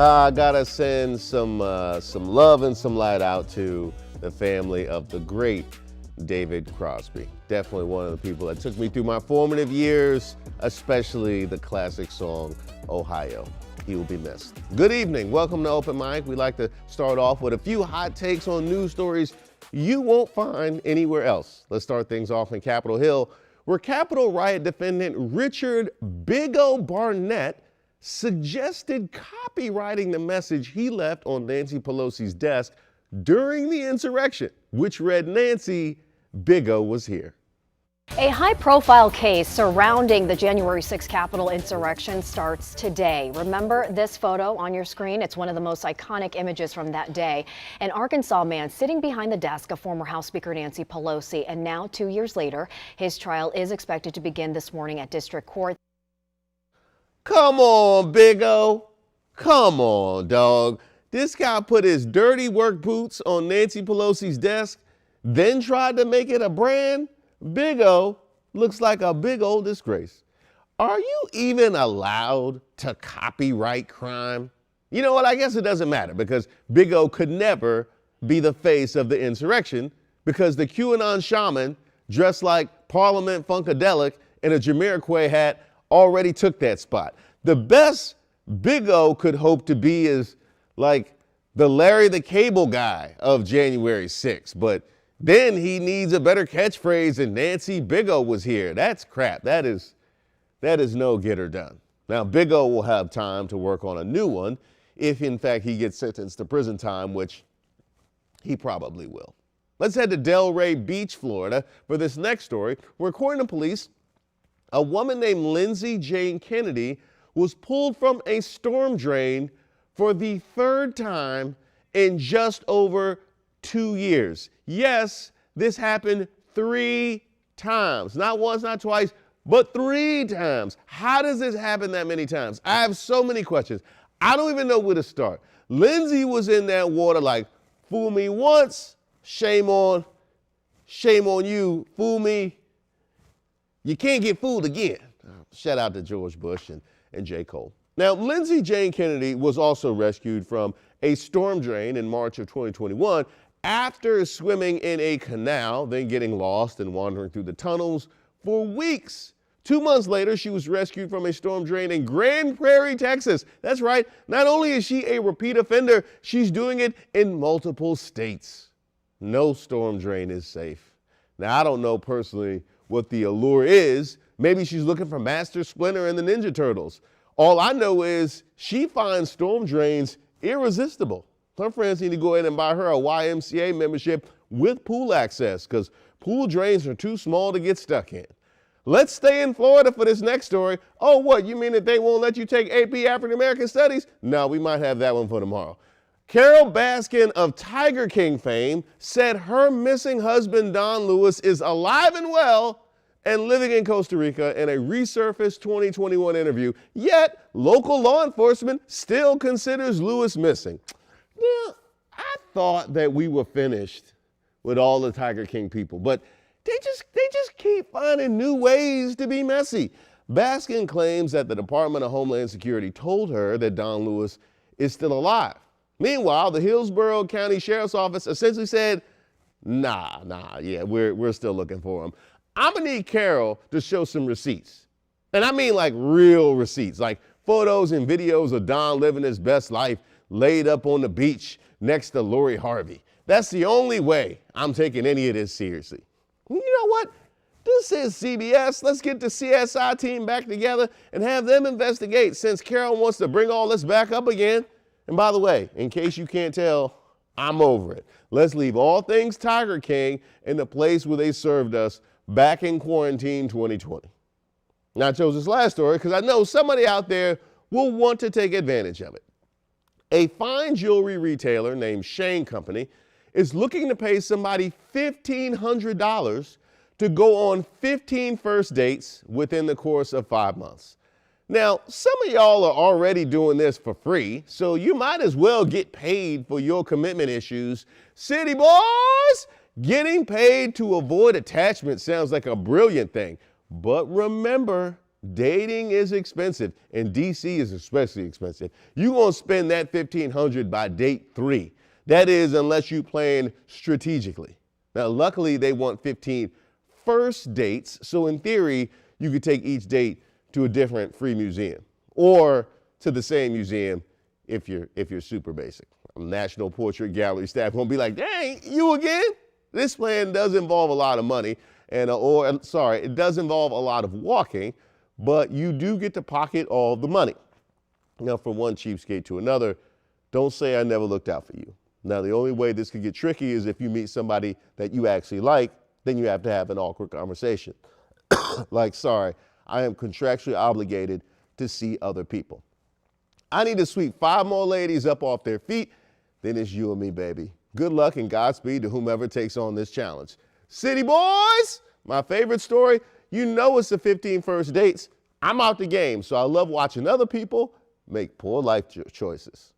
I gotta send some love and some light out to the family of the great David Crosby. Definitely one of the people that took me through my formative years, especially the classic song, Ohio. He will be missed. Good evening, welcome to Open Mic. We like to start off with a few hot takes on news stories you won't find anywhere else. Let's start things off in Capitol Hill, where Capitol riot defendant Richard Big O Barnett suggested copywriting the message he left on Nancy Pelosi's desk during the insurrection, which read, "Nancy, Big O was here." A high-profile case surrounding the January 6th Capitol insurrection starts today. Remember this photo on your screen? It's one of the most iconic images from that day. An Arkansas man sitting behind the desk of former House Speaker Nancy Pelosi, and now 2 years later, his trial is expected to begin this morning at District Court. Come on, Big O. Come on, dog. This guy put his dirty work boots on Nancy Pelosi's desk, then tried to make it a brand. Big O looks like a big old disgrace. Are you even allowed to copyright crime? You know what? I guess it doesn't matter because Big O could never be the face of the insurrection because the QAnon shaman dressed like Parliament Funkadelic in a Jamiroquai hat already took that spot. The best Big O could hope to be is like the Larry the Cable Guy of January 6th, but then he needs a better catchphrase than Nancy Big O was here. That's crap. That is no get her done. Now, Big O will have time to work on a new one if, in fact, he gets sentenced to prison time, which he probably will. Let's head to Delray Beach, Florida, for this next story, where according to police, a woman named Lindsay Jane Kennedy was pulled from a storm drain for the third time in just over 2 years. Yes, this happened 3 times. Not once, not twice, but 3 times. How does this happen that many times? I have so many questions. I don't even know where to start. Lindsay was in that water like, fool me once, shame on you, fool me. You can't get fooled again. Shout out to George Bush and J. Cole. Now, Lindsay Jane Kennedy was also rescued from a storm drain in March of 2021 after swimming in a canal, then getting lost and wandering through the tunnels for weeks. 2 months later, she was rescued from a storm drain in Grand Prairie, Texas. That's right. Not only is she a repeat offender, she's doing it in multiple states. No storm drain is safe. Now, I don't know personally what the allure is. Maybe she's looking for Master Splinter and the Ninja Turtles. All I know is she finds storm drains irresistible. Her friends need to go ahead and buy her a YMCA membership with pool access because pool drains are too small to get stuck in. Let's stay in Florida for this next story. Oh, what? You mean that they won't let you take AP African American Studies? No, we might have that one for tomorrow. Carole Baskin of Tiger King fame said her missing husband, Don Lewis, is alive and well and living in Costa Rica in a resurfaced 2021 interview. Yet, local law enforcement still considers Lewis missing. Yeah, I thought that we were finished with all the Tiger King people, but they just keep finding new ways to be messy. Baskin claims that the Department of Homeland Security told her that Don Lewis is still alive. Meanwhile, the Hillsborough County Sheriff's Office essentially said, yeah, we're still looking for him. I'm gonna need Carole to show some receipts. And I mean like real receipts, like photos and videos of Don living his best life laid up on the beach next to Lori Harvey. That's the only way I'm taking any of this seriously. You know what? This is CBS. Let's get the CSI team back together and have them investigate since Carole wants to bring all this back up again. And by the way, in case you can't tell, I'm over it. Let's leave all things Tiger King in the place where they served us back in quarantine 2020. Now I chose this last story because I know somebody out there will want to take advantage of it. A fine jewelry retailer named Shane Company is looking to pay somebody $1,500 to go on 15 first dates within the course of 5 months. Now, some of y'all are already doing this for free, so you might as well get paid for your commitment issues. City boys, getting paid to avoid attachment sounds like a brilliant thing. But remember, Dating is expensive, and DC is especially expensive. You're going to spend that $1,500 by date 3. That is, unless you plan strategically. Now, luckily, they want 15 first dates, so in theory, you could take each date to a different free museum or to the same museum if you're super basic. National Portrait Gallery staff won't be like, dang, you again? This plan does involve a lot of money, and it does involve a lot of walking, but you do get to pocket all the money. Now, from one cheapskate to another, don't say I never looked out for you. Now, the only way this could get tricky is if you meet somebody that you actually like, then you have to have an awkward conversation. Like, sorry, I am contractually obligated to see other people. I need to sweep 5 more ladies up off their feet, then it's you and me, baby. Good luck and Godspeed to whomever takes on this challenge. City boys, my favorite story, you know it's the 15 first dates. I'm out the game, so I love watching other people make poor life choices.